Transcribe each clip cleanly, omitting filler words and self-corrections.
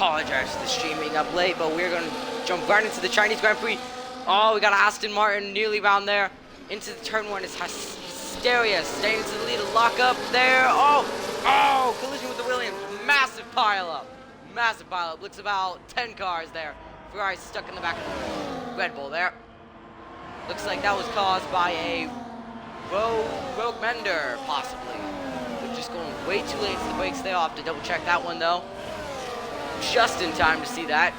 apologize for the stream being up late, but we're going to jump right into the Chinese Grand Prix. Oh, we got Aston Martin nearly around there. Into the turn one is Hysteria, staying into the lead, a lock up there. Oh, collision with the Williams. Massive pile up. Massive pile up. Looks about 10 cars there. Ferrari stuck in the back of the Red Bull there. Looks like that was caused by a rogue mender, possibly. They're just going way too late to the brakes there. I'll have to double check that one though. Just in time to see that.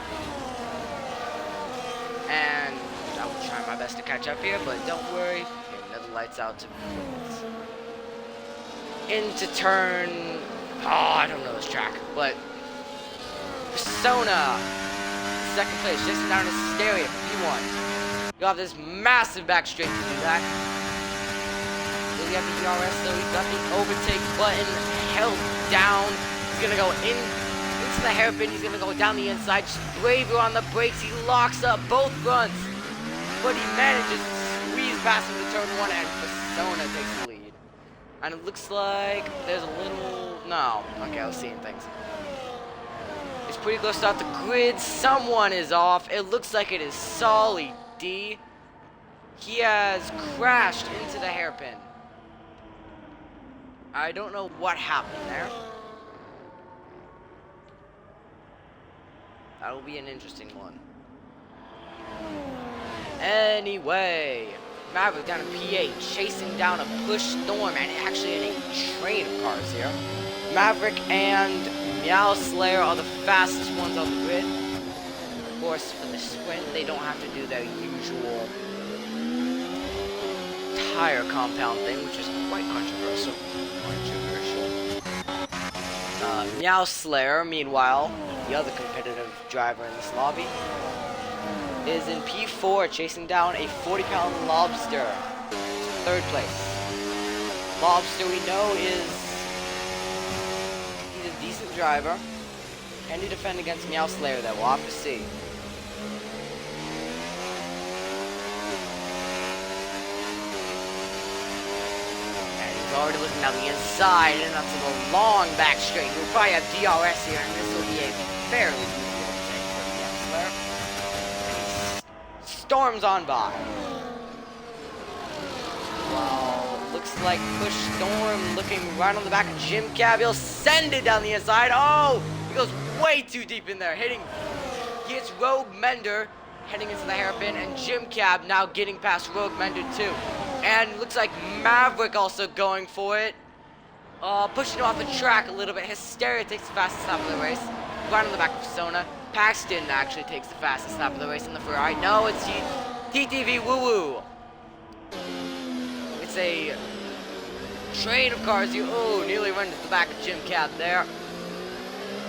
And I will try my best to catch up here, but don't worry. Okay, another lights out to into turn. Oh, I don't know this track, but Persona, second place, just down to Hysteria, P1. You'll have this massive back straight to do that. Will he have the DRS though? He's got the overtake button held down. He's gonna go into the hairpin. He's gonna go down the inside. Just braver on the brakes. He locks up both fronts, but he manages to squeeze past him to turn one, and Persona takes the lead. And it looks like there's a little... No. Okay, I was seeing things. It's pretty close to off the grid. Someone is off. It looks like it is Solly D. He has crashed into the hairpin. I don't know what happened there. That'll be an interesting one. Anyway... Maverick down to P8, chasing down a push storm, and actually in a train of cars here. Maverick and Meow Slayer are the fastest ones on the grid. Of course, for the sprint, they don't have to do their usual tire compound thing, which is quite controversial. Meow Slayer, meanwhile, the other competitive driver in this lobby, is in P4, chasing down a 40-pound Lobster. Third place. Lobster, we know, he's a decent driver. Can he defend against Meow Slayer, though? We'll have to see. And he's already looking down the inside and up to the long back straight. We'll probably have DRS here, and this will be a fairly easy overtake for Meow Slayer. Storms on by. Wow, looks like Push Storm looking right on the back of Jim Cab. He'll send it down the inside. Oh, he goes way too deep in there, hitting. He hits Rogue Mender, heading into the hairpin, and Jim Cab now getting past Rogue Mender too. And looks like Maverick also going for it. Pushing off the track a little bit. Hysteria takes the fastest lap of the race. Right on the back of Persona. Paxton actually takes the fastest lap of the race in the Ferrari. No, it's TTV Woo Woo. It's a train of cars here. Oh, nearly runs the back of Jim Cab there.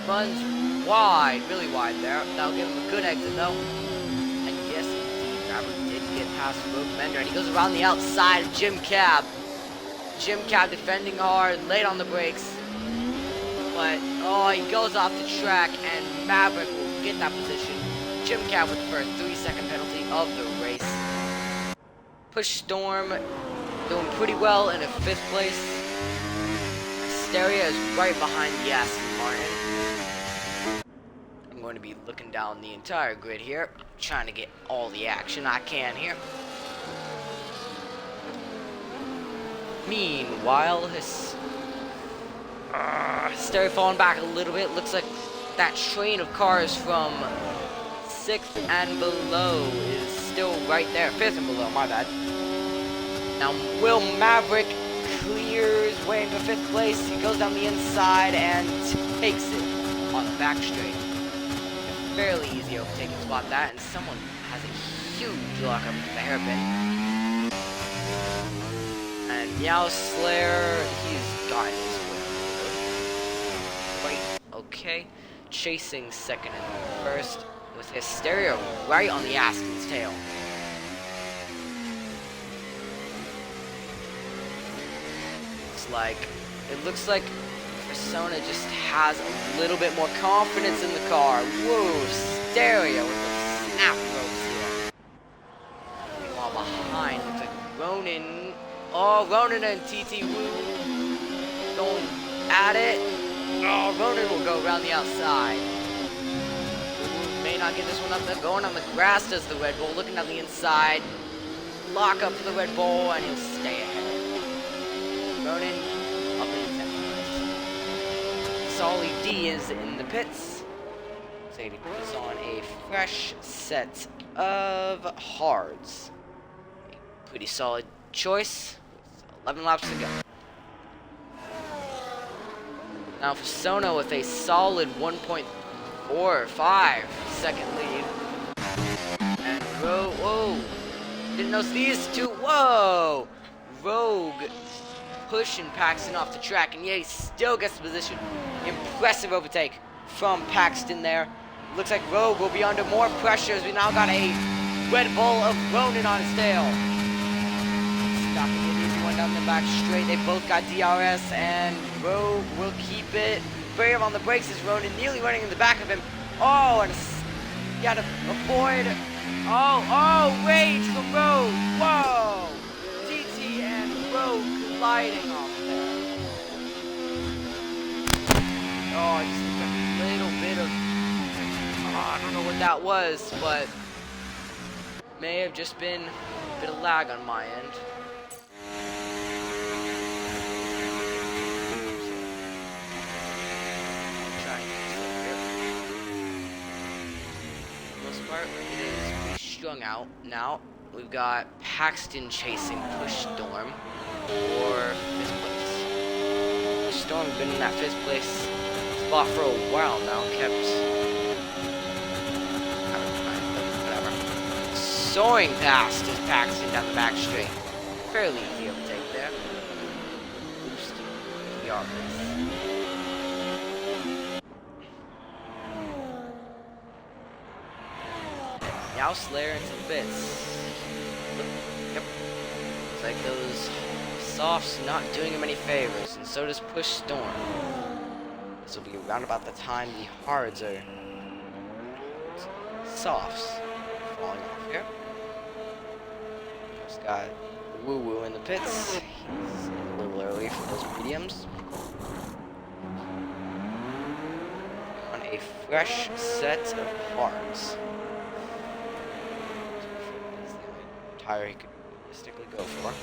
Runs wide, really wide there. That'll give him a good exit though. And yes, indeed, Maverick did get past Rogue Mender, and he goes around the outside of Jim Cab. Jim Cab defending hard, late on the brakes. But, oh, he goes off the track, and Maverick will get that position. Jim Cab with the first 3-second penalty of the race. Push Storm doing pretty well in a 5th place. Hysteria is right behind the Aston Martin. I'm going to be looking down the entire grid here, trying to get all the action I can here. Meanwhile, Hysteria falling back a little bit. Looks like that train of cars from 6th and below is still right there. 5th and below, my bad. Now, Will Maverick clears way into 5th place. He goes down the inside and takes it on the back straight. A fairly easy overtaking spot that, and someone has a huge lockup in the hairpin. And Meow Slayer, he's got his way. Okay, chasing 2nd and 1st with Hysteria right on the Aston's tail. It looks like Persona just has a little bit more confidence in the car. Whoa, Hysteria with the snap ropes here. Meanwhile behind, looks like Ronin. Oh, Ronin and TT Woo going at it. Oh, Ronin will go around the outside. not give this one up. They're going on the grass, does the Red Bull. Looking on the inside. Lock up for the Red Bull, and he'll stay ahead. Ronan up in the 10th place. Solly D is in the pits. So he puts on a fresh set of hards. A pretty solid choice. 11 laps to go. Now for Sono with a solid 1.45 second lead. And whoa. Didn't notice these two. Whoa! Rogue pushing Paxton off the track, and yeah, he still gets the position. Impressive overtake from Paxton there. Looks like Rogue will be under more pressure as we now got a Red Bull of Ronan on his tail. Stopping an easy one down the back straight. They both got DRS, and Rogue will keep it. Brave on the brakes as Ronan nearly running in the back of him. Oh, and he got to avoid. Oh, rage from Rogue. Whoa! DT and Rogue colliding off there. Oh, just a little bit of, I don't know what that was, but may have just been a bit of lag on my end. Part, it is pretty strung out. Now we've got Paxton chasing Push Storm for 5th place. Storm's been in that 5th place spot for a while now, kept whatever. Soaring past is Paxton down the back straight. Fairly easy overtake there. Boost the offense. Now Slayer into the bits. Yep. It's like those softs not doing him any favors, and so does Push Storm. This will be around about the time the hards are softs falling off here. Just got Woo Woo in the pits. He's a little early for those mediums. On a fresh set of hards. Tire he could realistically go for.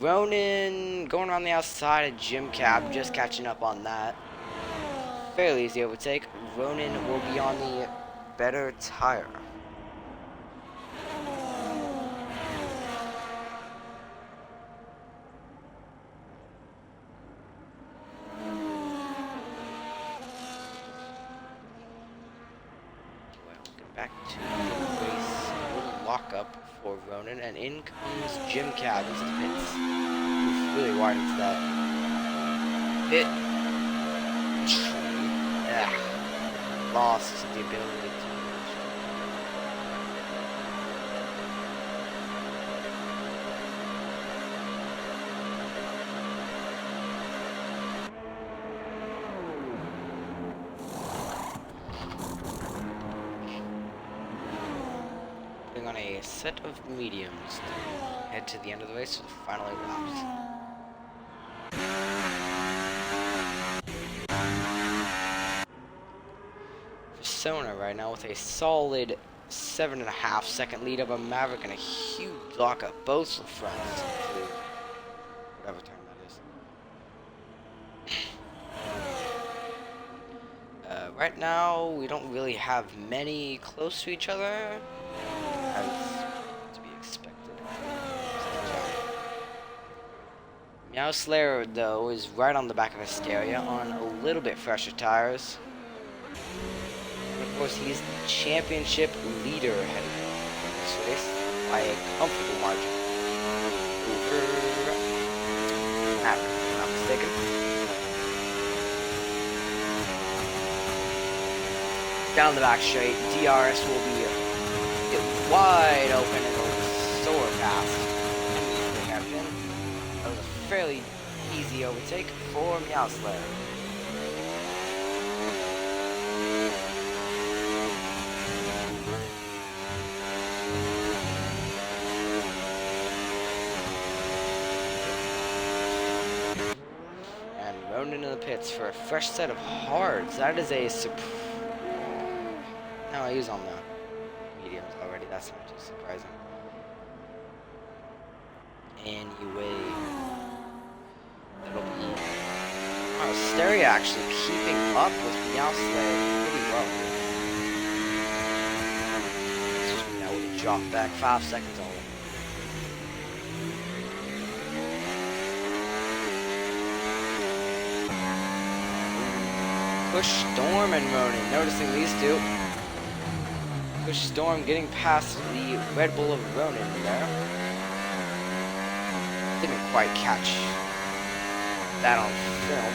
Ronan going around the outside of Jim Cab, just catching up on that. Fairly easy overtake. Ronan will be on the better tire. Welcome back to lockup for Ronan, and in comes Jim Cab into the pits. He's really wide into that pit tree. Yeah. Lost the ability to. On a set of mediums to head to the end of the race for the final 8 laps. Persona right now with a solid 7.5 second lead over Maverick and a huge lockup, both fronts to whatever turn that is. Right now we don't really have many close to each other. As to be expected. Meow Slayer, though, is right on the back of Hysteria on a little bit fresher tires. And of course, he's the championship leader heading in this race by a comfortable margin. Over Maverick, if I'm not mistaken. Down the back straight, DRS will be wide open and it'll soar past. That was a fairly easy overtake for Meow Slayer. And Ronan in the pits for a fresh set of hards. That is a Oh, he's on the mediums already. That's not too surprising. Anyway, it'll be Stereo actually keeping up with Meowslayer pretty well. Now we'll drop back 5 seconds on it. Push Storm and Ronin, noticing these two. Push Storm getting past the Red Bull of Ronin there. Didn't quite catch that on film,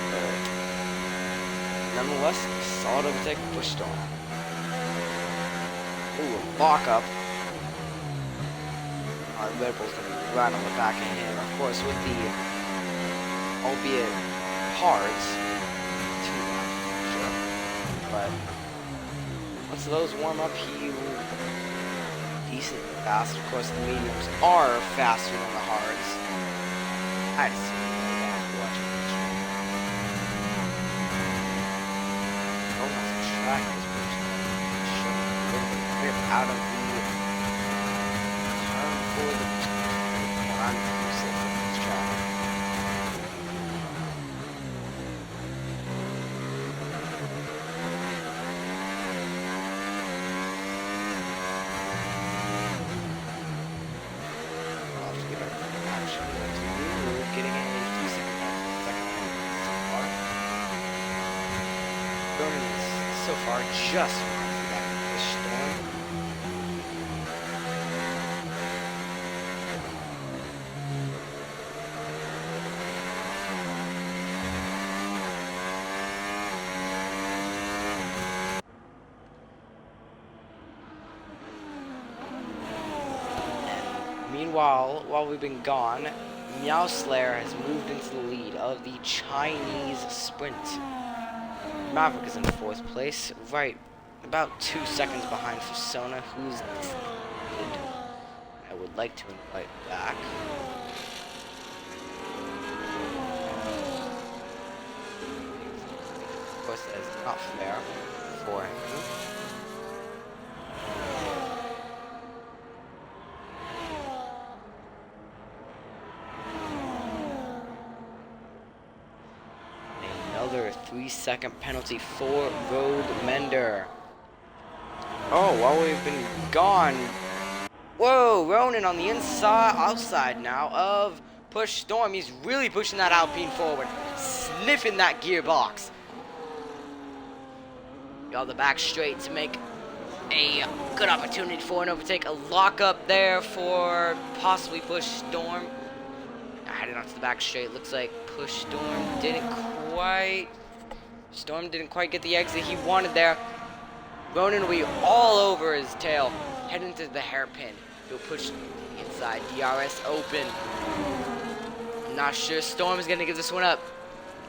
but nonetheless, solid overtake, Push Storm. Ooh, a lock up. Red Bull's gonna be right on the back end here. Of course, with the, albeit hards, but once those warm up, he will be decently fast. Of course, the mediums are faster than the hards. I just see watching this stream. Oh, that's a track this person. Showing a little bit of grip out of the turn for the I'm useless at this track. So far, just that Push Storm. And meanwhile, while we've been gone, Meowslayer has moved into the lead of the Chinese sprint. Maverick is in 4th place, right about 2 seconds behind Persona, who's disconnected. I would like to invite back. Of course, that is not fair for him. Another 3-second penalty for Road Mender. Oh, while we've been gone. Whoa, Ronin on the outside now of Push Storm. He's really pushing that Alpine forward, sniffing that gearbox. Got the back straight to make a good opportunity for an overtake. A lockup there for possibly Push Storm. Heading onto the back straight. Looks like Push Storm didn't quite get the exit he wanted there. Ronin will be all over his tail, heading to the hairpin. He'll push the inside. DRS open. I'm not sure Storm's gonna give this one up.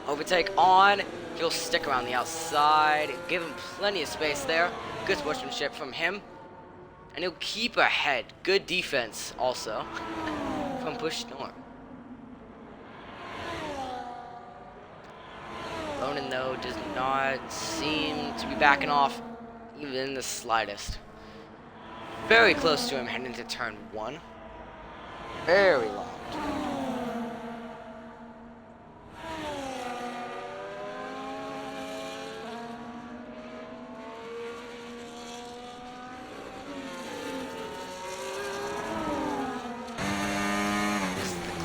Overtake on. He'll stick around the outside. Give him plenty of space there. Good sportsmanship from him. And he'll keep ahead. Good defense also from Push Storm. Ronin, though, does not seem to be backing off even in the slightest. Very close to him heading into turn 1. Very long.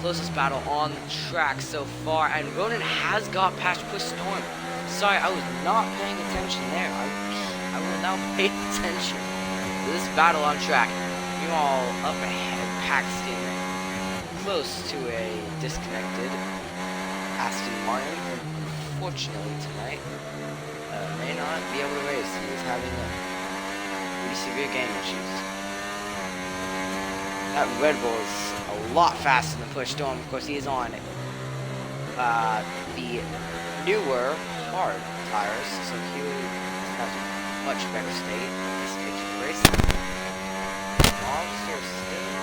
Closest battle on the track so far, and Ronin has got past Push Storm. Sorry, I was not paying attention there. I will now pay attention to this battle on track. You all up ahead, Paxton, close to a disconnected Aston Martin. Unfortunately tonight, may not be able to race. He is having pretty severe game issues. That Red Bull is a lot faster than Push Storm. Of course, he is on the newer hard tires, so he has a much better state this stage of racing. Monster still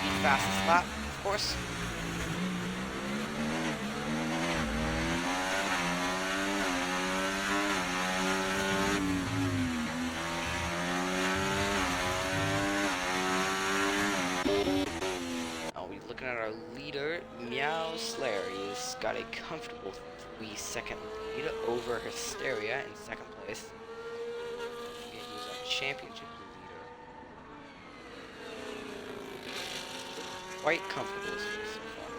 the fastest lap, of course. looking at our leader, Meow Slayer. He's got a comfortable 3-second lead over Hysteria in second place. He was our championship leader. Quite comfortable so far.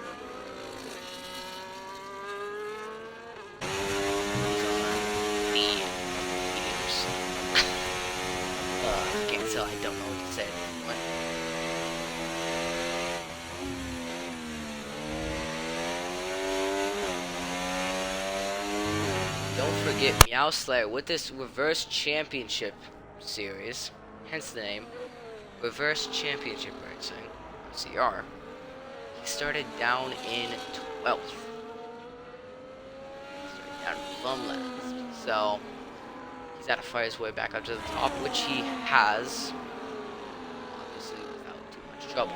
I can't tell. I don't know what to say. Don't forget Meow Slayer with this reverse championship series, hence the name, reverse championship racing, RCR. He started down in 12th. Started down in Bumlands. So he's had to fight his way back up to the top, which he has, obviously without too much trouble.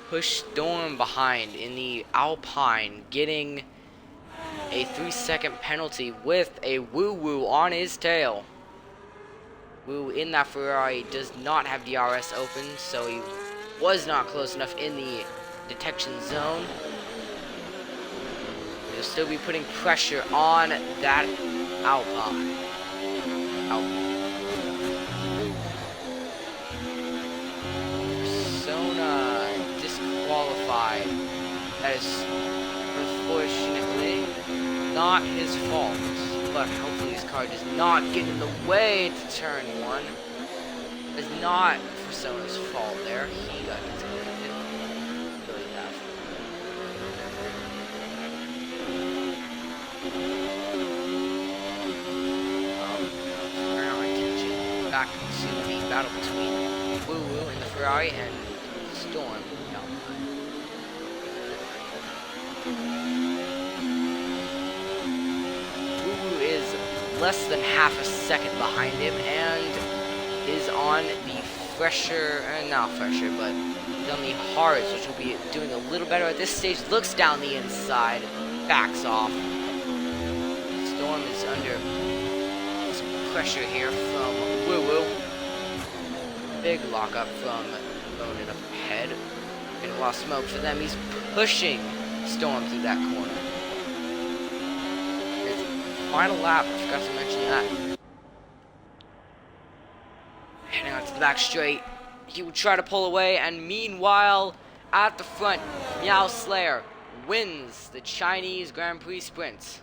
Push Storm behind in the Alpine, getting a 3-second penalty with a Woo Woo on his tail. Woo in that Ferrari does not have DRS open, so he was not close enough in the detection zone. He'll still be putting pressure on that Alpine. Persona disqualified. That is unfortunately not his fault, but hopefully his car does not get in the way to turn 1. It's not Persona's fault there. He got disconnected. Really bad. Turn our attention back to the battle between Woo Woo in the Ferrari and Storm. Woo is less than half a second behind him and is on the fresher, not fresher, but on the hards, which will be doing a little better at this stage. Looks down the inside, backs off. Storm is under some pressure here from Woo Woo. Big lockup from loaded up ahead. And a lot of smoke for them. He's pushing Storm through that corner. His final lap, I forgot to mention that. Heading out to the back straight. He will try to pull away, and meanwhile, at the front, Meow Slayer wins the Chinese Grand Prix sprint.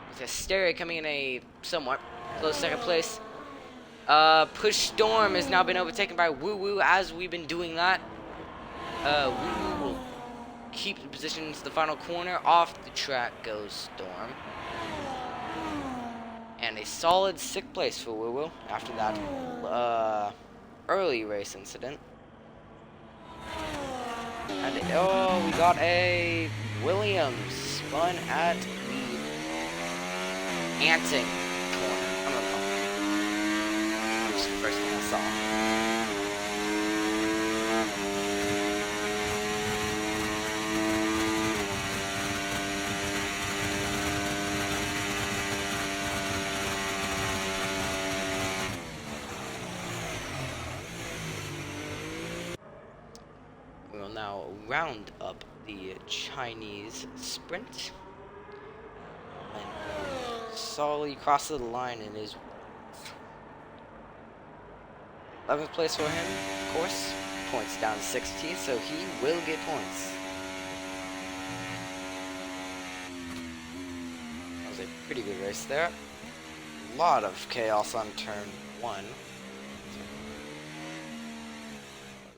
With Hysteria coming in a somewhat close second place. Push Storm has now been overtaken by Woo Woo as we've been doing that. Woo Woo will keep the position into the final corner. Off the track goes Storm. And a solid 6th place for Woo Woo after that early race incident. And oh, we got a Williams spun at the Anting corner. I don't know. That's the first thing I saw. We will now round up the Chinese sprint. And solidly crosses the line and is 11th place for him, of course. Points down to 60, so he will get points. That was a pretty good race there. A lot of chaos on turn 1.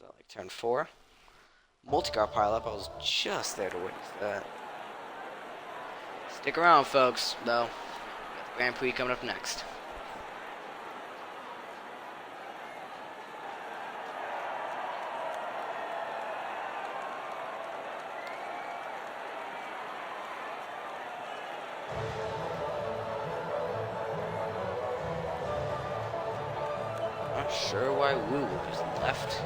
Like turn 4. Multi-car pileup, I was just there to witness that. Stick around, folks, though. Got the Grand Prix coming up next. Not sure why Woo Woo just left.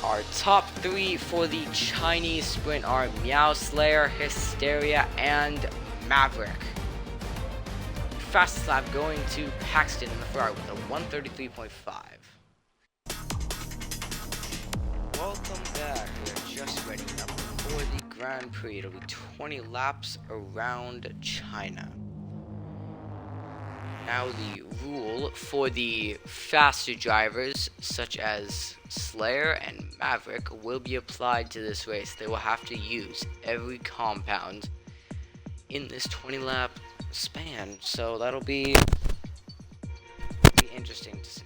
Our top three for the Chinese sprint are Meow Slayer, Hysteria, and Maverick. Fastest lap going to Paxton in the Ferrari with a 133.5. Welcome back. We are just ready up for the Grand Prix. It'll be 20 laps around China. Now the rule for the faster drivers, such as Slayer and Maverick, will be applied to this race. They will have to use every compound in this 20 lap span, so that'll be interesting to see.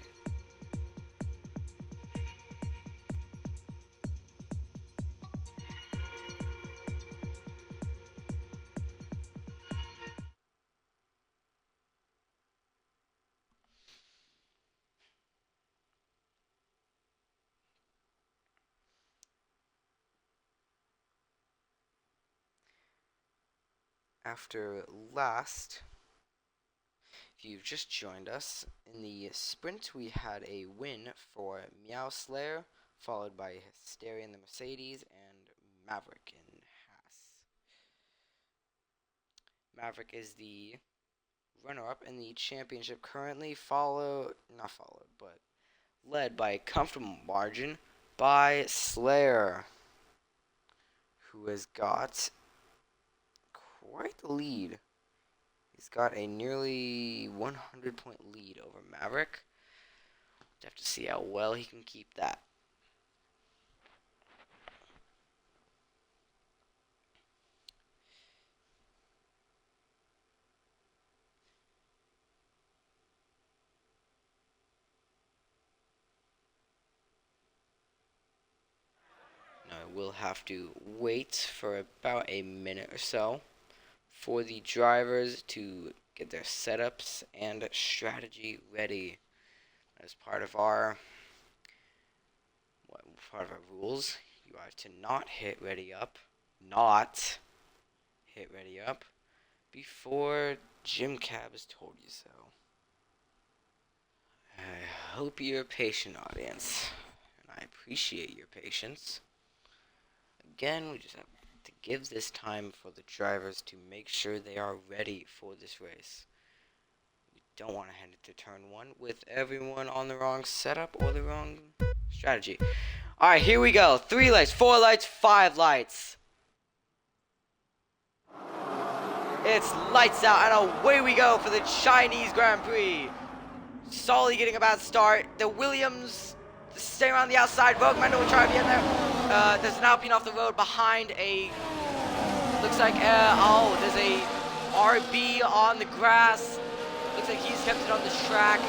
After last, if you've just joined us, in the sprint we had a win for Meow Slayer, followed by Hysteria in the Mercedes and Maverick in Haas. Maverick is the runner-up in the championship, currently led by a comfortable margin by Slayer, who has got quite the lead. He's got a nearly 100-point lead over Maverick. We'll have to see how well he can keep that. Now we'll have to wait for about a minute or so for the drivers to get their setups and strategy ready. As part of our rules, you are to not hit ready up before Gym Cab has told you so. I hope you're patient, audience, and I appreciate your patience. Again, we just have to give this time for the drivers to make sure they are ready for this race. We don't want to head into turn 1 with everyone on the wrong setup or the wrong strategy. Alright, here we go. 3 lights, 4 lights, 5 lights. It's lights out and away we go for the Chinese Grand Prix. Solly getting a bad start. The Williams stay around the outside. Rogue Mendo will try to be in there. There's an Alpine off the road behind a... Looks like, there's a RB on the grass. Looks like he's kept it on this track.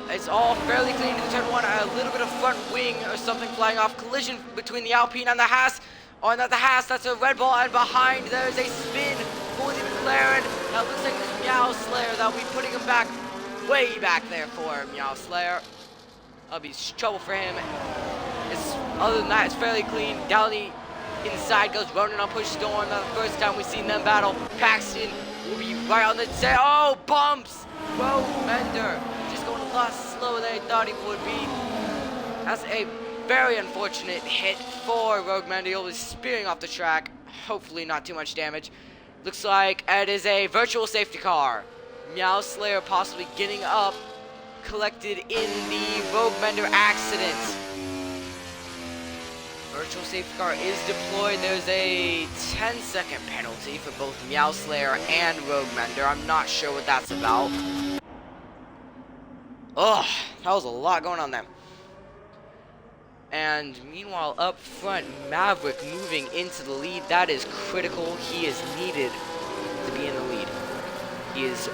It's all fairly clean in turn 1. A little bit of front wing or something flying off. Collision between the Alpine and the Haas. Oh, not the Haas, that's a Red Bull. And behind there's a spin for the McLaren. Now it looks like it's Meow Slayer. That'll be putting him back, way back there for Meow Slayer. That'll be trouble for him. Other than that, it's fairly clean. Down the inside goes Ronan on Push Storm. Not the first time we've seen them battle. Paxton will be right on the tail. Oh, bumps! Rogue Mender just going a lot slower than I thought he would be. That's a very unfortunate hit for Rogue Mender. He'll be spearing off the track. Hopefully not too much damage. Looks like it is a virtual safety car. Meow Slayer possibly getting up, collected in the Rogue Mender accident. Virtual safety car is deployed. There's a 10-second penalty for both Meow Slayer and Rogue Mender. I'm not sure what that's about. Ugh, that was a lot going on there. And meanwhile, up front, Maverick moving into the lead. That is critical. He is needed to be in the lead. He is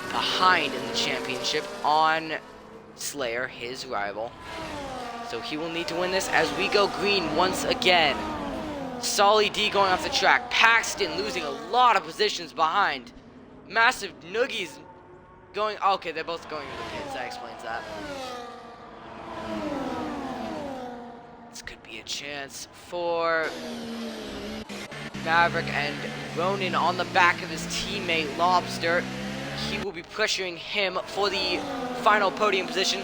behind in the championship on Slayer, his rival. So he will need to win this as we go green once again. Solly D going off the track. Paxton losing a lot of positions behind. Massive Noogies going... Okay, they're both going to the pits. That explains that. This could be a chance for Maverick and Ronan on the back of his teammate Lobster. He will be pressuring him for the final podium position.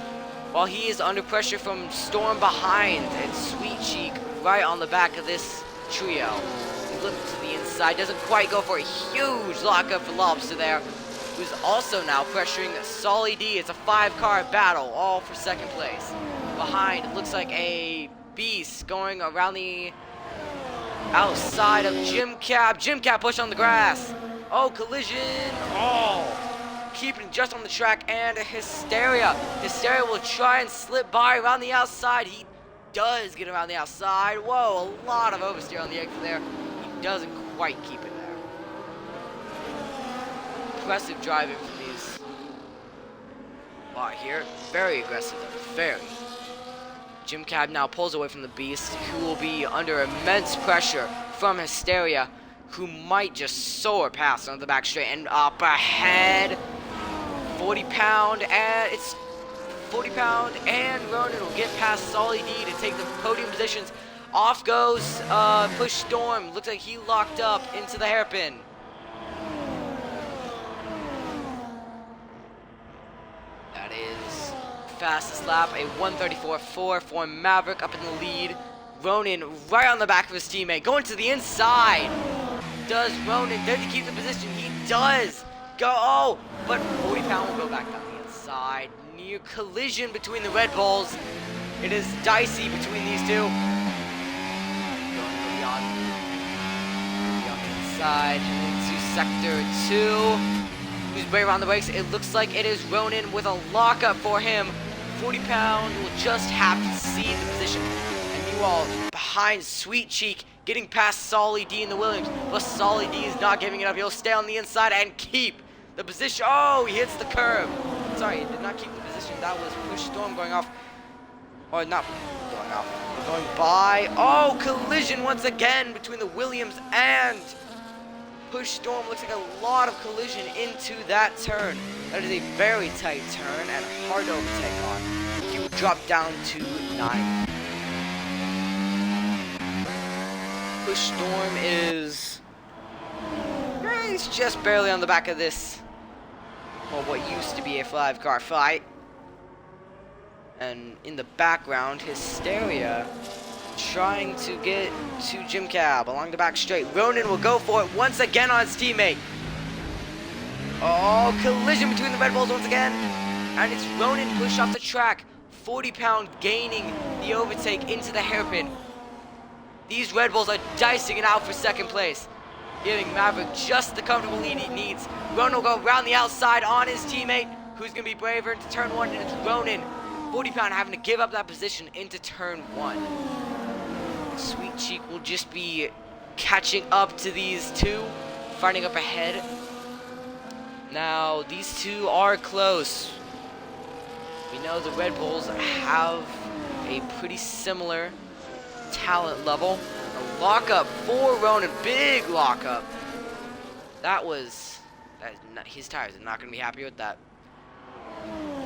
while he is under pressure from Storm behind and Sweet Cheek right on the back of this trio. He looks to the inside, doesn't quite go for a huge lockup for Lobster there, who's also now pressuring Solly D. It's a 5-car battle, all for second place. Behind, it looks like a beast going around the outside of Jim Cab. Jim Cab push on the grass. Oh, collision. Oh. Keeping just on the track, and Hysteria. Hysteria will try and slip by around the outside. He does get around the outside. Whoa, a lot of oversteer on the exit there. He doesn't quite keep it there. Impressive driving from these lot here. Very aggressive, very. Jim Cab now pulls away from the Beast, who will be under immense pressure from Hysteria, who might just soar past on the back straight and up ahead. 40 pound, and it's 40 pound, and Ronan will get past Solly D to take the podium positions. Off goes Push Storm. Looks like he locked up into the hairpin. That is fastest lap, a 1:34.4 for Maverick up in the lead. Ronan right on the back of his teammate, going to the inside. Does he keep the position? He does. Go, oh, but 40 pound will go back down the inside. Near collision between the Red Bulls. It is dicey between these two. Going beyond the inside into sector 2. Who's way around the brakes? It looks like it is Ronan with a lockup for him. 40 pound will just have to see the position. And you all behind Sweet Cheek, getting past Solly D in the Williams. But Solly D is not giving it up. He'll stay on the inside and keep the position. Oh, he hits the curb. Sorry, he did not keep the position. That was Push Storm going off. Or not going off, but going by. Oh, collision once again between the Williams and Push Storm. Looks like a lot of collision into that turn. That is a very tight turn and hard to overtake on. He will drop down to 9. Push Storm is... he's just barely on the back of this, well, what used to be a 5-car fight. And in the background, Hysteria trying to get to Jim Cab along the back straight. Ronan will go for it once again on his teammate. Oh, collision between the Red Bulls once again. And it's Ronan pushed off the track. 40 pound gaining the overtake into the hairpin. These Red Bulls are dicing it out for second place, giving Maverick just the comfortable lead he needs. Ronan will go around the outside on his teammate, who's going to be braver into turn 1, and it's Ronan. 40 pound having to give up that position into turn 1. Sweet Cheek will just be catching up to these two, finding up ahead. Now, these two are close. We know the Red Bulls have a pretty similar talent level. A lockup for Ronan, big lockup. His tires are not going to be happy with that.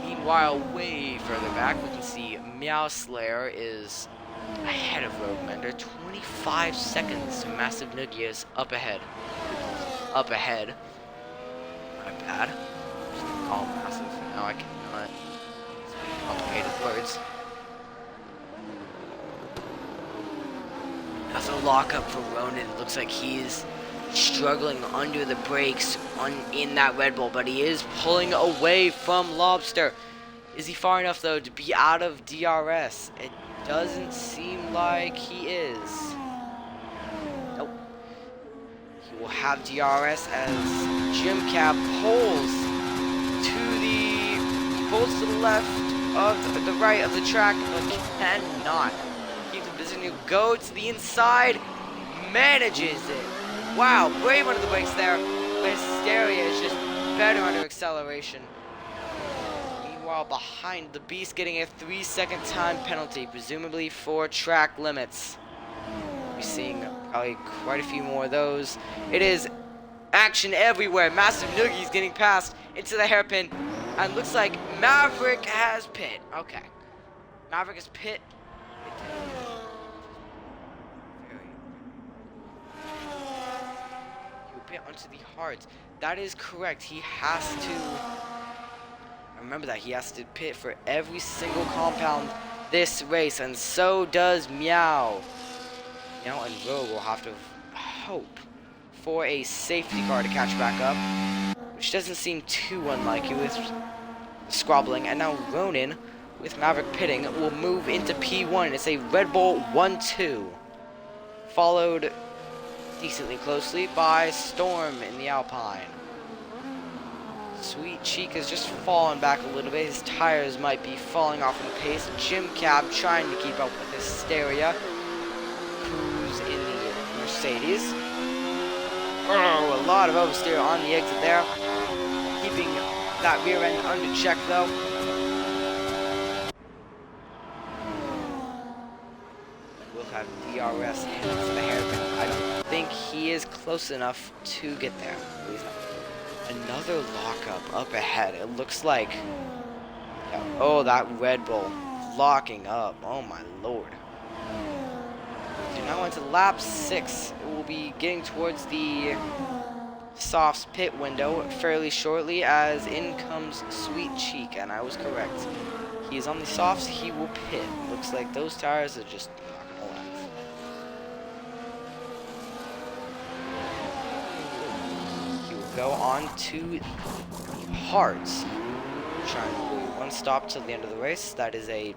Meanwhile, way further back, we can see Meow Slayer is ahead of Roadmender. 25 seconds to Massive Noogie is up ahead. Up ahead. My bad. Just call Massive. Now I cannot speak complicated words. That's a lockup for Ronan. Looks like he's struggling under the brakes in that Red Bull, but he is pulling away from Lobster. Is he far enough, though, to be out of DRS? It doesn't seem like he is. Nope. He will have DRS as Jim Cab pulls to the left of the right of the track, but cannot keep the position. He'll go to the inside, manages it. Wow, brave under the brakes there, but Hysteria is just better under acceleration. Meanwhile, behind, the Beast getting a 3-second time penalty, presumably for track limits. We're seeing probably quite a few more of those. It is action everywhere. Massive Noogie's getting past into the hairpin, and looks like Maverick has pit. Okay, Maverick is pit. Onto the hards. That is correct. He has to. remember that he has to pit for every single compound this race, and so does Meow. Meow and Rogue will have to hope for a safety car to catch back up, which doesn't seem too unlikely with squabbling. And now Ronin, with Maverick pitting, will move into P1. It's a Red Bull 1-2, followed decently closely by Storm in the Alpine. Sweet Cheek has just fallen back a little bit. His tires might be falling off in pace. Jim Cab trying to keep up with Hysteria, who's in the Mercedes. Oh, a lot of oversteer on the exit there. Keeping that rear end under check though. We'll have DRS heading for the hairpin. I don't think he is close enough to get there. Please not. Another lockup up ahead. It looks like, oh, that Red Bull locking up. Oh my lord. So now into lap 6. It will be getting towards the softs pit window fairly shortly, as in comes Sweet Cheek, and I was correct. He is on the softs. He will pit. Looks like those tires are just not gonna last. Go on to the hards. Trying to do one stop till the end of the race. That is a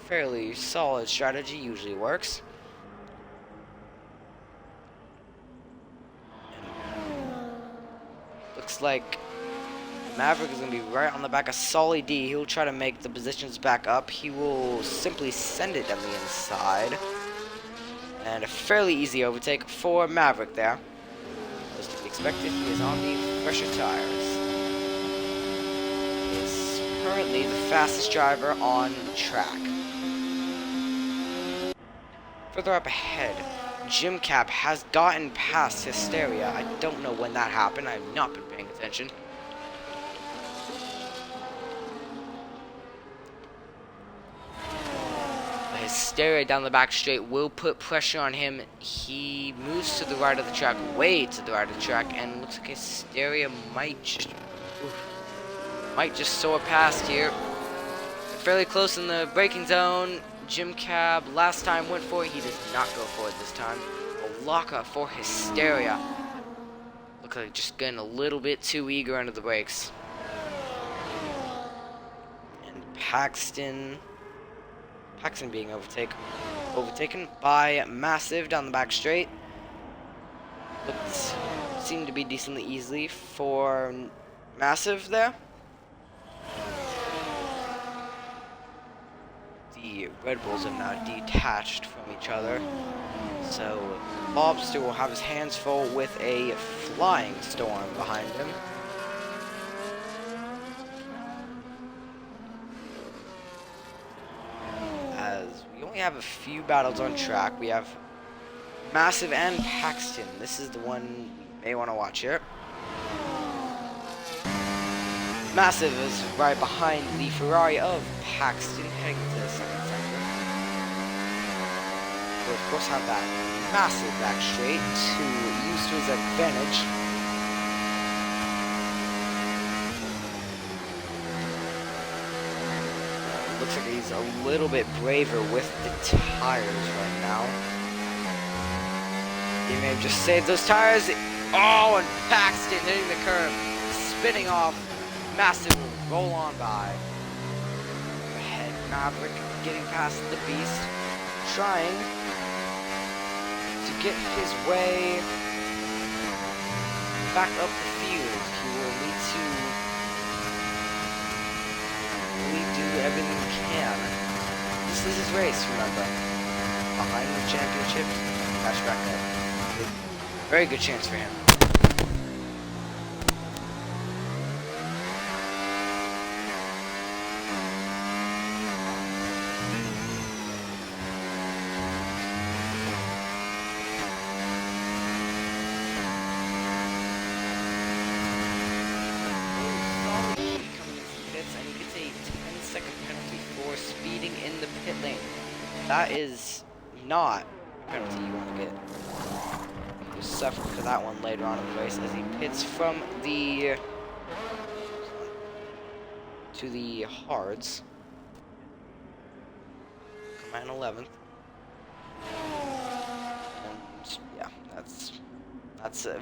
fairly solid strategy, usually works. And looks like Maverick is going to be right on the back of Solly D. He'll try to make the positions back up. He will simply send it down the inside. And a fairly easy overtake for Maverick there. As to be expected, he is on the fresher tires. He is currently the fastest driver on the track. Further up ahead, Jim Cap has gotten past Hysteria. I don't know when that happened. I have not been paying attention. Hysteria down the back straight will put pressure on him. He moves to the right of the track, way to the right of the track, and looks like Hysteria might just soar past here. Fairly close in the braking zone. Jim Cab last time went for it. He does not go for it this time. A lockup for Hysteria. Looks like just getting a little bit too eager under the brakes. And Paxton being overtaken by Massive down the back straight. Seemed to be decently easily for Massive there. The Red Bulls are now detached from each other, so Lobster will have his hands full with a Flying Storm behind him. We only have a few battles on track. We have Massive and Paxton. This is the one you may want to watch here. Massive is right behind the Ferrari of Paxton, heading to the second sector. We'll of course have that Massive back straight to use to his advantage. Looks like he's a little bit braver with the tires right now. He may have just saved those tires. Oh, and Paxton hitting the curb, spinning off. Massive will roll on by. Ahead, Maverick getting past the Beast, trying to get his way back up the field. He will need to do everything he can. This is his race, remember. Behind the championship, catch back up. Very good chance for him. Speeding in the pit lane. That is not a penalty you want to get. You'll suffer for that one later on in the race as he pits from the to the hards. Come in 11th. And yeah, that's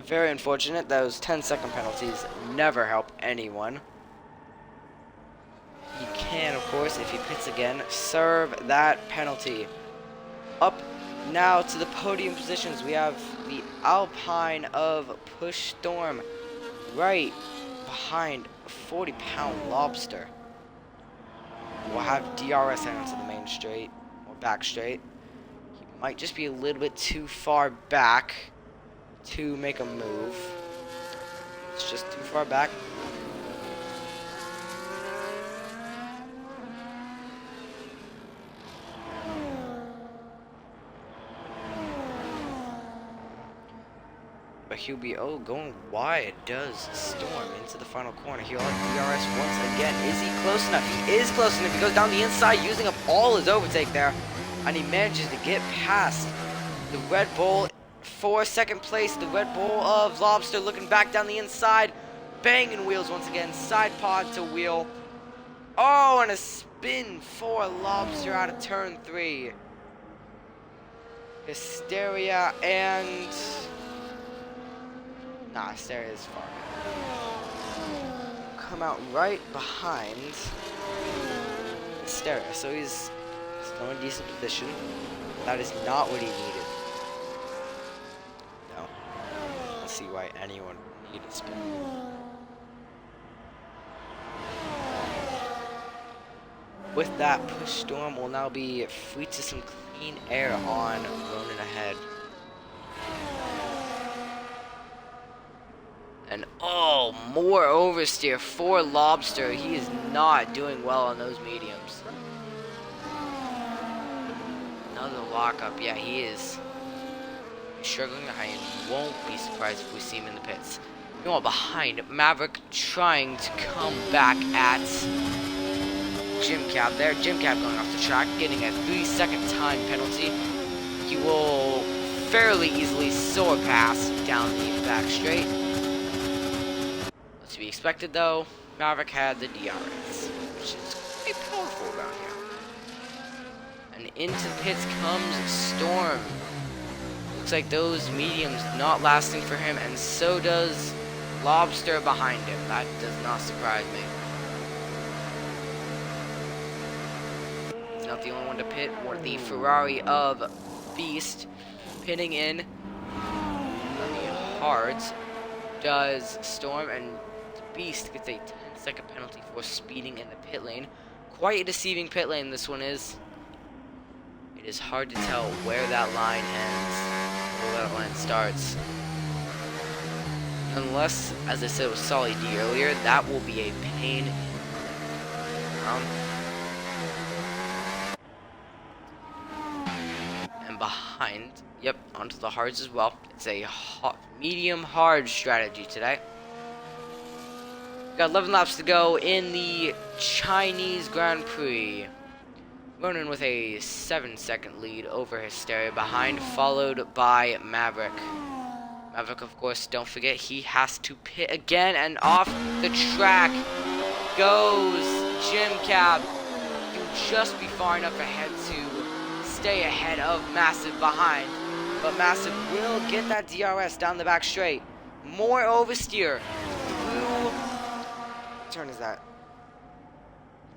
very unfortunate. Those 10-second penalties never help anyone. You can, of course, if he pits again, serve that penalty. Up now to the podium positions, we have the Alpine of Push Storm right behind a 40-pound Lobster. We'll have DRS head into the main straight, or back straight. He might just be a little bit too far back to make a move. It's just too far back. But he'll be, going wide. Does Storm into the final corner. He'll have DRS once again. Is he close enough? He is close enough. He goes down the inside, using up all his overtake there. And he manages to get past the Red Bull for second place. The Red Bull of Lobster looking back down the inside. Banging wheels once again. Side pod to wheel. Oh, and a spin for Lobster out of turn 3. Hysteria and... Nah, Hysteria is far. Come out right behind Hysteria. So he's still in a decent position. That is not what he needed. No. I don't see why anyone would need a spin. With that, Push Storm will now be free to some clean air on Ronin ahead. And oh, more oversteer for Lobster. He is not doing well on those mediums. Another lockup. Yeah, he is struggling. I won't be surprised if we see him in the pits. Meanwhile, behind, Maverick trying to come back at Jim Cab there. Jim Cab going off the track, getting a 3-second time penalty. He will fairly easily soar past down the back straight. To be expected though, Maverick had the DRS, which is quite powerful around here. And into the pits comes Storm. Looks like those mediums not lasting for him, and so does Lobster behind him. That does not surprise me. He's not the only one to pit, or the Ferrari of Beast pitting in on the hards does Storm, and Beast gets a 10-second penalty for speeding in the pit lane. Quite a deceiving pit lane this one is. It is hard to tell where that line ends, where that line starts. Unless, as I said with Solid D earlier, that will be a pain. And behind, yep, onto the hards as well. It's a medium hard strategy today. Got 11 laps to go in the Chinese Grand Prix. Ronin with a 7-second lead over Hysteria behind, followed by Maverick. Maverick, of course, don't forget, he has to pit again, and off the track goes Jim Cab. He'll just be far enough ahead to stay ahead of Massive behind. But Massive will get that DRS down the back straight. More oversteer through... turn is that?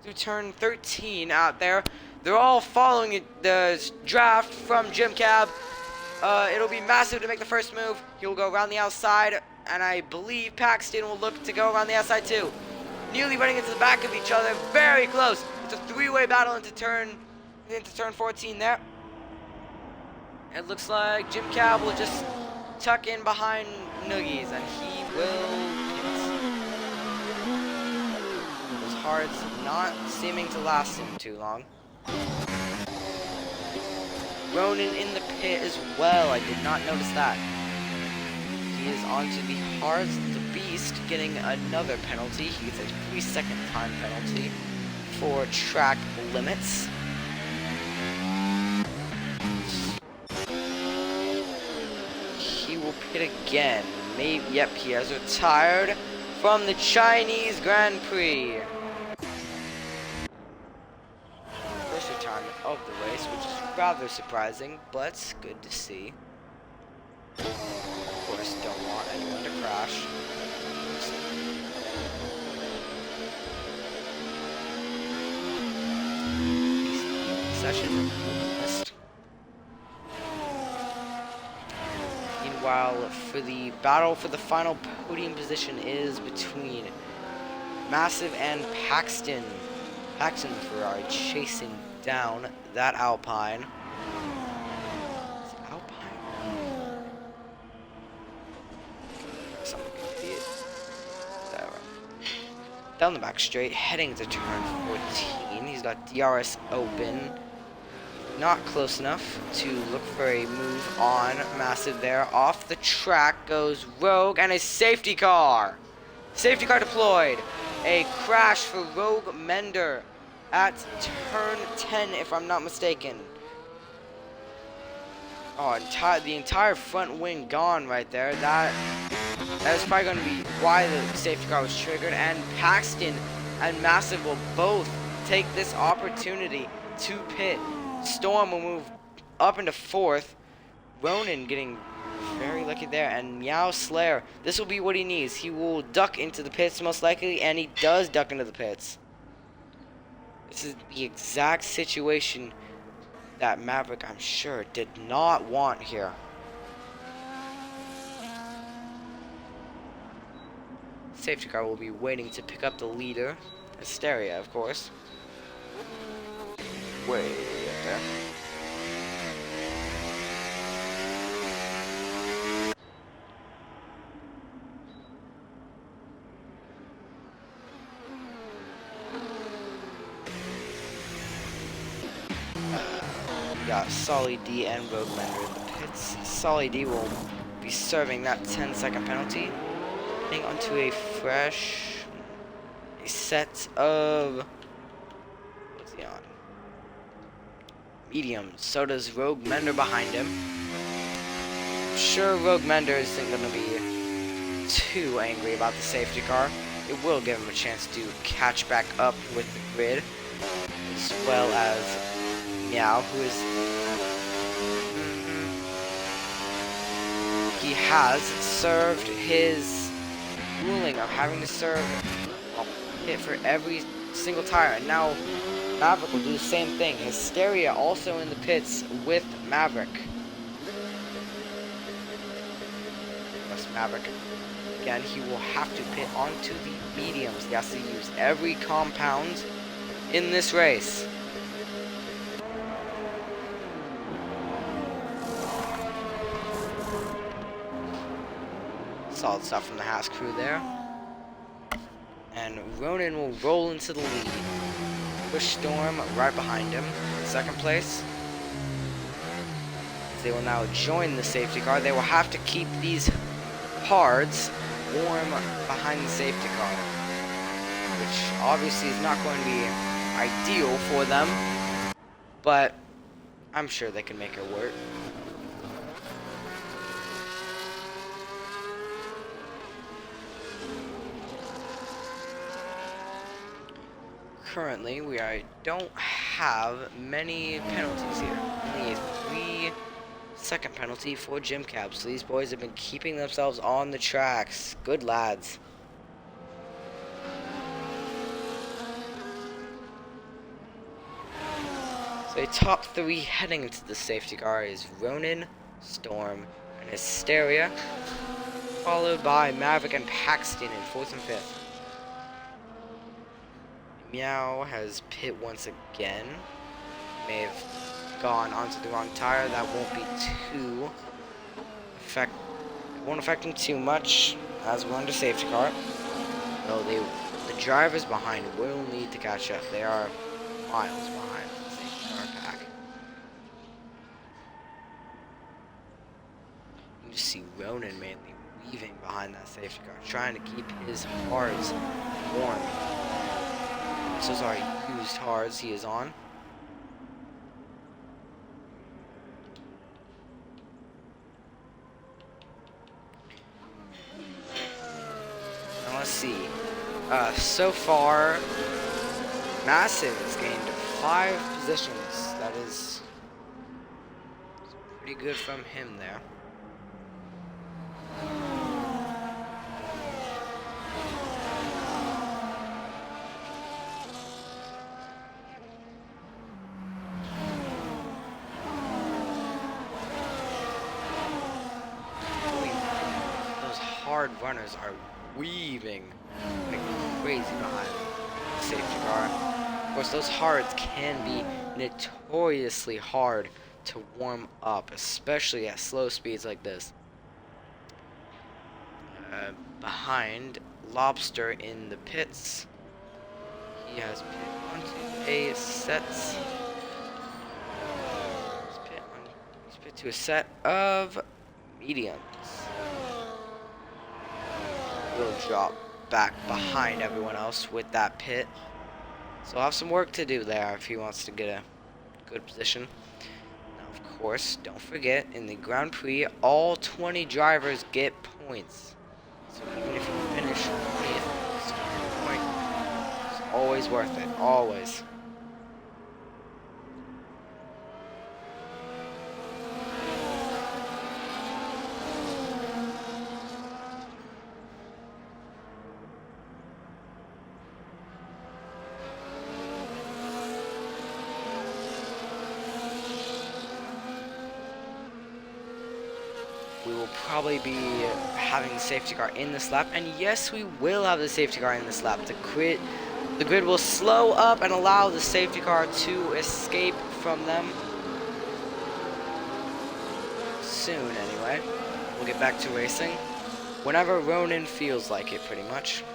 Through turn 13 out there. They're all following the draft from Jim Cab. It'll be Massive to make the first move. He'll go around the outside, and I believe Paxton will look to go around the outside too. Nearly running into the back of each other, very close. It's a three-way battle into turn 14 there. It looks like Jim Cab will just tuck in behind Noogies, and he will hit. Those hards not seeming to last him too long. Ronin in the pit as well. I did not notice that. He is onto the hards. The Beast getting another penalty. He gets a 3-second time penalty for track limits. He will pit again. Maybe, yep, he has retired from the Chinese Grand Prix. which is rather surprising, but good to see. Of course, don't want anyone to crash. Session. Meanwhile, for the battle for the final podium position is between Massive and Paxton. Paxton Ferrari chasing down that Alpine. Is it Alpine? Something can see it. There. Down the back straight, heading to turn 14. He's got DRS open. Not close enough to look for a move on Massive there. Off the track goes Rogue and a safety car. Safety car deployed. A crash for Rogue Mender at turn 10, if I'm not mistaken. Oh, the entire front wing gone right there. That is probably going to be why the safety car was triggered. And Paxton and Massive will both take this opportunity to pit. Storm will move up into 4th. Ronan getting very lucky there. And Meow Slayer, this will be what he needs. He will duck into the pits most likely, and he does duck into the pits. This is the exact situation that Maverick, I'm sure, did not want here. Safety car will be waiting to pick up the leader. Hysteria, of course. Way up there. We got Solly D and Rogue Mender in the pits. Solly D will be serving that 10-second penalty. Heading onto a set of, what's he on? Medium. So does Rogue Mender behind him. I'm sure Rogue Mender isn't going to be too angry about the safety car. It will give him a chance to catch back up with the grid, as well as Meow, who is he has served his ruling of having to serve hit for every single tire, and now Maverick will do the same thing. Hysteria also in the pits with Maverick. Plus Maverick again, he will have to pit onto the mediums. He has to use every compound in this race. Solid stuff from the Haas crew there. And Ronan will roll into the lead. Push Storm right behind him. Second place. They will now join the safety car. They will have to keep these hards warm behind the safety car, which obviously is not going to be ideal for them, but I'm sure they can make it work. Currently, we don't have many penalties here. Only a 3-second penalty for gym cabs. So these boys have been keeping themselves on the tracks. Good lads. So a top 3 heading into the safety car is Ronan, Storm, and Hysteria, followed by Maverick and Paxton in 4th and 5th. Meow has pit once again. May have gone onto the wrong tire. That won't be too it won't affect him too much as we're under safety car. Though the drivers behind will need to catch up. They are miles behind the safety car pack. You just see Ronan mainly weaving behind that safety car, trying to keep his hards warm. Those are used hards he is on. Now let's see. So far, Massive has gained 5 positions. That is Pretty good from him there. Those hard runners are weaving like crazy behind the safety car. Of course, those hards can be notoriously hard to warm up, especially at slow speeds like this. Behind Lobster in the pits. He has pit onto a set. He's pit to a set of mediums. Will drop back behind everyone else with that pit. So he'll have some work to do there if he wants to get a good position. Now, of course, don't forget, in the Grand Prix, all 20 drivers get points. So even if you finish 20th, it's a point. It's always worth it. Always. We will probably be having the safety car in this lap, and yes, we will have the safety car in this lap. The grid will slow up and allow the safety car to escape from them soon. Anyway, we'll get back to racing whenever Ronan feels like it, pretty much.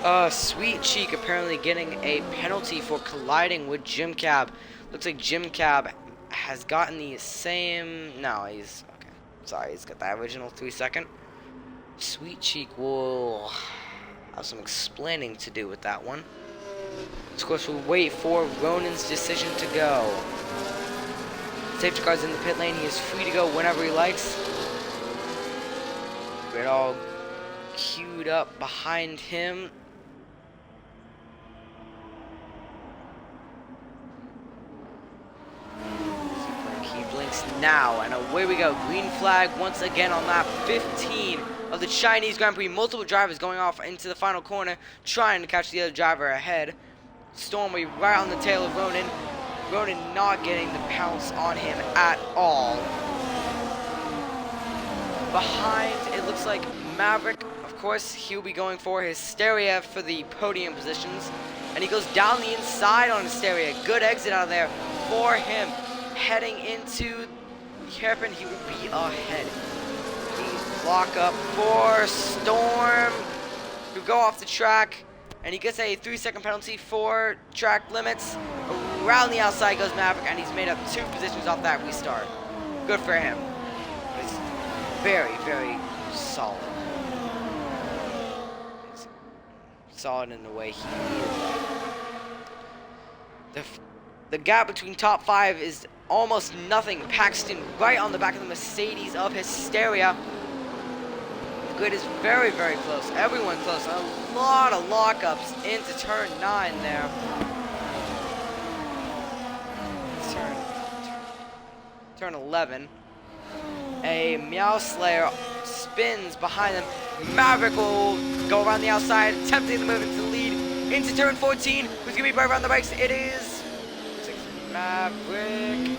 Oh, Sweet Cheek apparently getting a penalty for colliding with Jim Cab. Looks like Jim Cab has gotten the same. No, he's okay. Sorry, he's got the original 3-second. Sweet Cheek will have some explaining to do with that one. Of course, we'll wait for Ronan's decision to go. Safety car's in the pit lane. He is free to go whenever he likes. We're all queued up behind him. He blinks now, and away we go. Green flag once again on lap 15 of the Chinese Grand Prix. Multiple drivers going off into the final corner, trying to catch the other driver ahead. Stormy right on the tail of Ronan. Ronan not getting the pounce on him at all. Behind, it looks like Maverick. Of course, he'll be going for Hysteria for the podium positions. And he goes down the inside on Hysteria. Good exit out of there for him. Heading into Hairpin, he will be ahead. Please block up for Storm, who go off the track. And he gets a 3-second penalty for track limits. Around the outside goes Maverick, and he's made up 2 positions off that restart. Good for him. It's very, very solid. It's solid in the way he is. The gap between top 5 is almost nothing. Paxton right on the back of the Mercedes of Hysteria. The grid is very, very close. Everyone close. A lot of lockups into turn 9 there. Turn 11. A Meow Slayer spins behind them. Maverick will go around the outside, attempting to move into the lead. Into turn 14. Who's going to be right around the brakes? It is Maverick.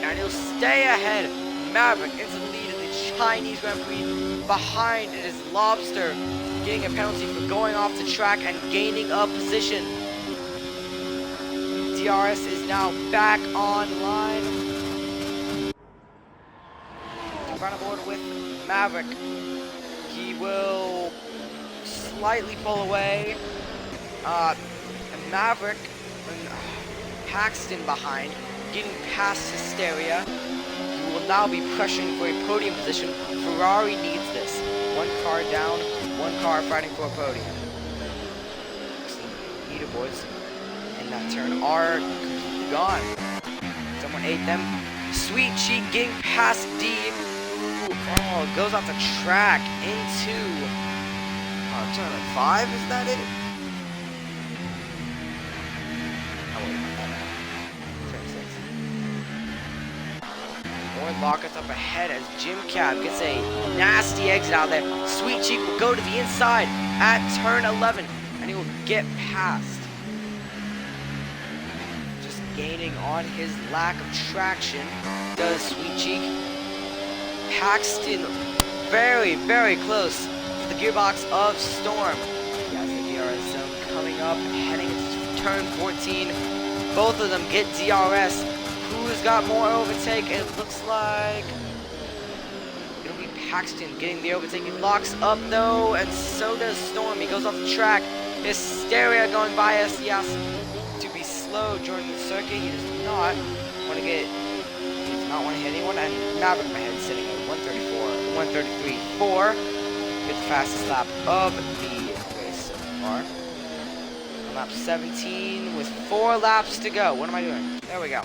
And he'll stay ahead. Maverick into the lead of the Chinese Grand Prix. Behind it is Lobster, getting a penalty for going off the track and gaining a position. DRS is now back online. Run aboard with Maverick. He will slightly pull away. And Maverick and Paxton behind, getting past Hysteria. He will now be pressuring for a podium position. Ferrari needs this. 1 car down, 1 car fighting for a podium. The leaderboards in that turn are completely gone. Someone 6.8 them. Sweet Cheek getting past D. Ooh, oh, goes off the track into turn like 5, is that it? Oh, wait, turn 6. More lockers up ahead as Jim Cab gets a nasty exit out there. Sweet Cheek will go to the inside at turn 11, and he will get past. Just gaining on his lack of traction does Sweet Cheek. Paxton very, very close to the gearbox of Storm. He has the DRS zone coming up, heading into turn 14. Both of them get DRS. Who's got more overtake? It looks like it'll be Paxton getting the overtake. He locks up though, and so does Storm. He goes off the track. Hysteria going by us. He has to be slow during the circuit. He does not want to hit anyone. And Maverick ahead sitting at 133.4. Get the fastest lap of the race so far. On lap 17 with 4 laps to go. What am I doing? There we go.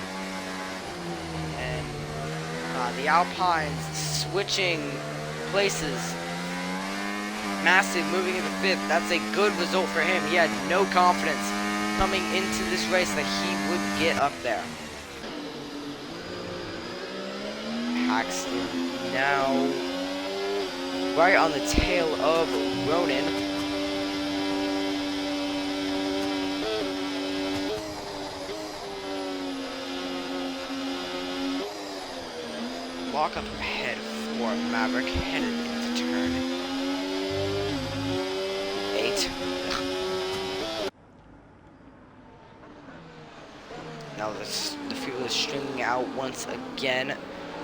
The Alpines switching places. Massive moving into 5th. That's a good result for him. He had no confidence coming into this race that he would get up there. Paxton now right on the tail of Ronan. Lock up ahead for Maverick, headed into turn 8. Now the fuel is stringing out once again.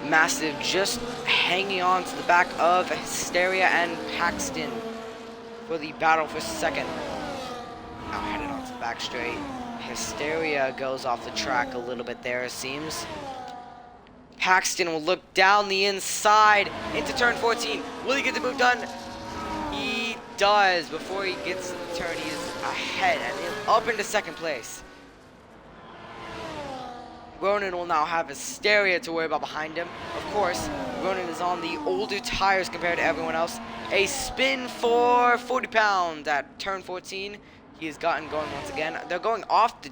Massive just hanging on to the back of Hysteria and Paxton for the battle for second. Now headed onto the back straight. Hysteria goes off the track a little bit there, it seems. Paxton will look down the inside into turn 14. Will he get the move done? He does. Before he gets to the turn, he is ahead and up into second place. Ronan will now have Hysteria to worry about behind him. Of course, Ronan is on the older tires compared to everyone else. A spin for 40 pounds at turn 14. He has gotten going once again. They're going off the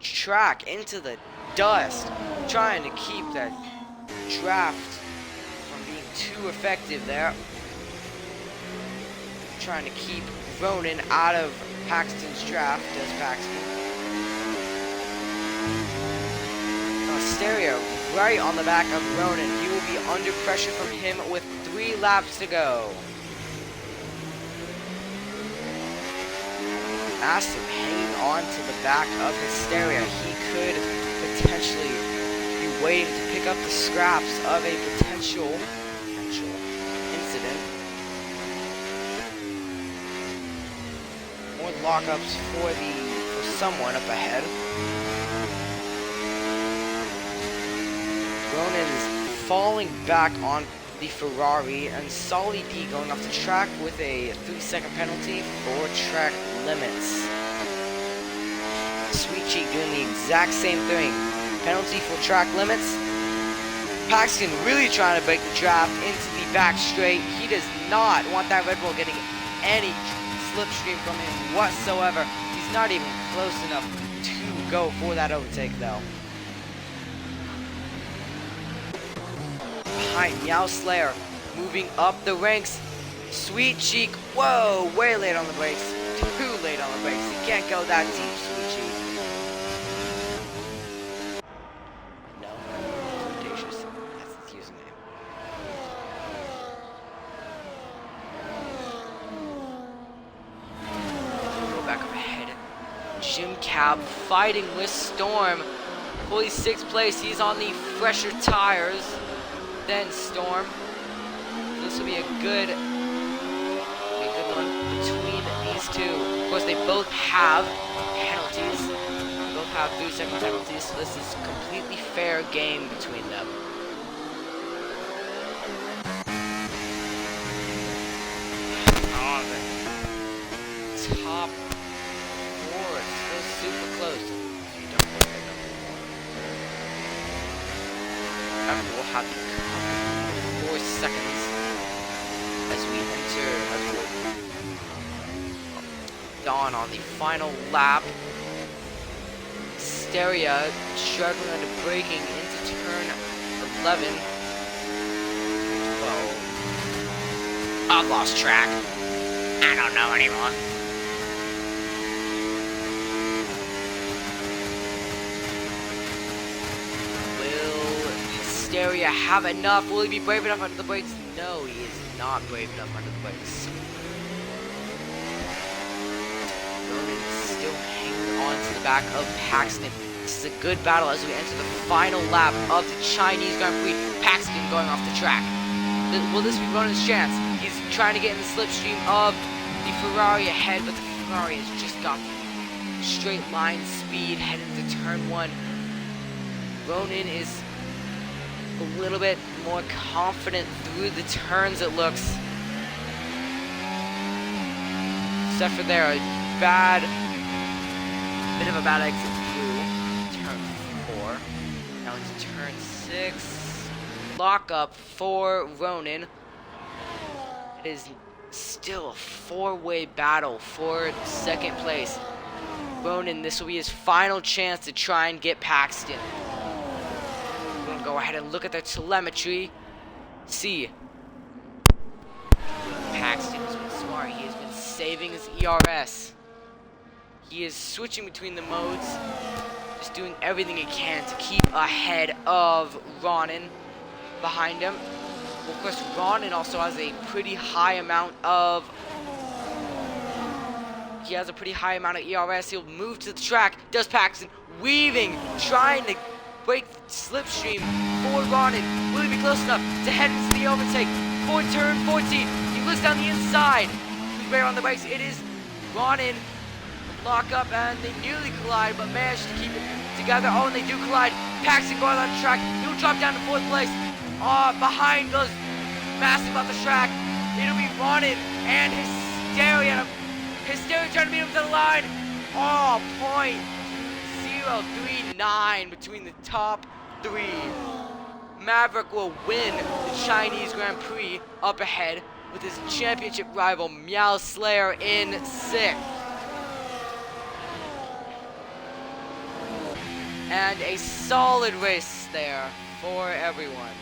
track into the dust, trying to keep that draft from being too effective there. Trying to keep Ronan out of Paxton's draft, does Paxton. Hysteria right on the back of Ronan. He will be under pressure from him with 3 laps to go. Massive hanging on to the back of Hysteria. He could potentially be waiting to pick up the scraps of a potential incident. More lockups for someone up ahead. Ronan is falling back on the Ferrari, and Solly D going off the track with a 3-second penalty for track limits. Sweet Cheek doing the exact same thing. Penalty for track limits. Paxton really trying to break the draft into the back straight. He does not want that Red Bull getting any slipstream from him whatsoever. He's not even close enough to go for that overtake though. Behind Meow Slayer, moving up the ranks. Sweet Cheek, whoa, way late on the brakes. Too late on the brakes. He can't go that deep, Sweet Cheek. No, Audacious. That's his username. Go back up ahead. Jim Cab fighting with Storm. Fully 6th place. He's on the fresher tires than Storm. This will be a good one between these two. Of course, they both have penalties. They both have 3-second penalties, so this is a completely fair game between them. Oh, the top 4 is still super close. You don't look at them. have 4 seconds as we dawn on the final lap. Hysteria struggling under braking into turn 11. 12. I've lost track. I don't know anymore. Will Hysteria have enough? Will he be brave enough under the brakes? No, he is not brave enough under the brakes. Ronan still hanging on to the back of Paxton. This is a good battle as we enter the final lap of the Chinese Grand Prix. Paxton going off the track. Will this be Ronan's chance? He's trying to get in the slipstream of the Ferrari ahead, but the Ferrari has just got straight line speed heading to turn 1. Ronan is a little bit more confident through the turns, it looks. Except for there, a bit of a bad exit through turn 4. Now into turn 6. Lock up for Ronan. It is still a 4-way battle for second place. Ronan, this will be his final chance to try and get Paxton. We're going to go ahead and look at the telemetry. See. Paxton has been smart. He has been saving his ERS. He is switching between the modes. Just doing everything he can to keep ahead of Ronan. Behind him. Well, of course, Ronan also has a pretty high amount of... He has a pretty high amount of ERS. He'll move to the track. Does Paxton. Weaving. Trying to break the slipstream for Ronan. Will he be close enough to head into the overtake for turn 14? He looks down the inside. Who's better on the brakes? It is Ronan. Lock up, and they nearly collide, but managed to keep it together. Oh, and they do collide. Paxton going on the track. He'll drop down to 4th place. Behind goes massive off the track. It'll be Ronan and Hysteria. Hysteria trying to beat him to the line. Oh, .039 between the top 3. Maverick will win the Chinese Grand Prix up ahead with his championship rival Meow Slayer in 6th. And a solid race there for everyone.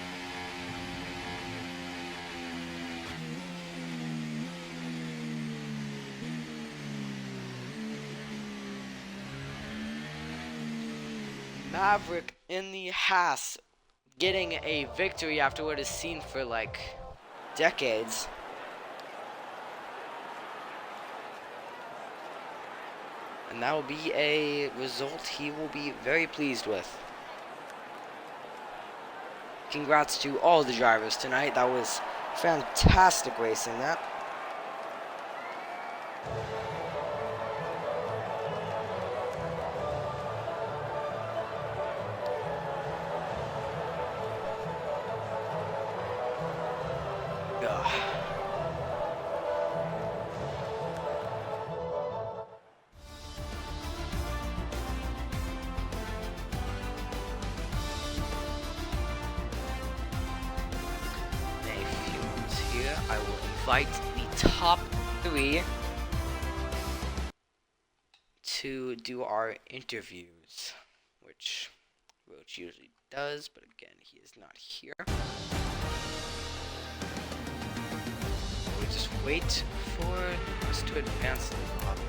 Maverick in the Haas getting a victory after what is seen for like decades. And that will be a result he will be very pleased with. Congrats to all the drivers tonight. That was fantastic racing, that. I will invite the top 3 to do our interviews, which Roach usually does, but again, he is not here. We'll just wait for us to advance the lobby.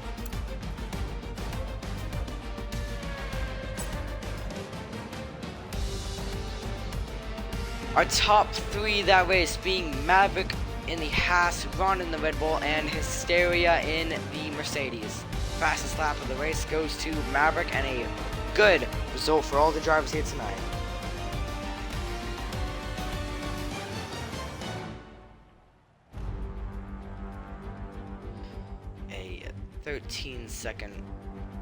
Our top 3 that race being Maverick in the Haas, Ron in the Red Bull, and Hysteria in the Mercedes. Fastest lap of the race goes to Maverick, and a good result for all the drivers here tonight. A 13-second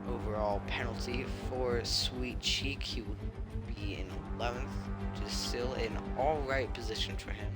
overall penalty for Sweet Cheek. He will be in 11th, which is still an alright position for him.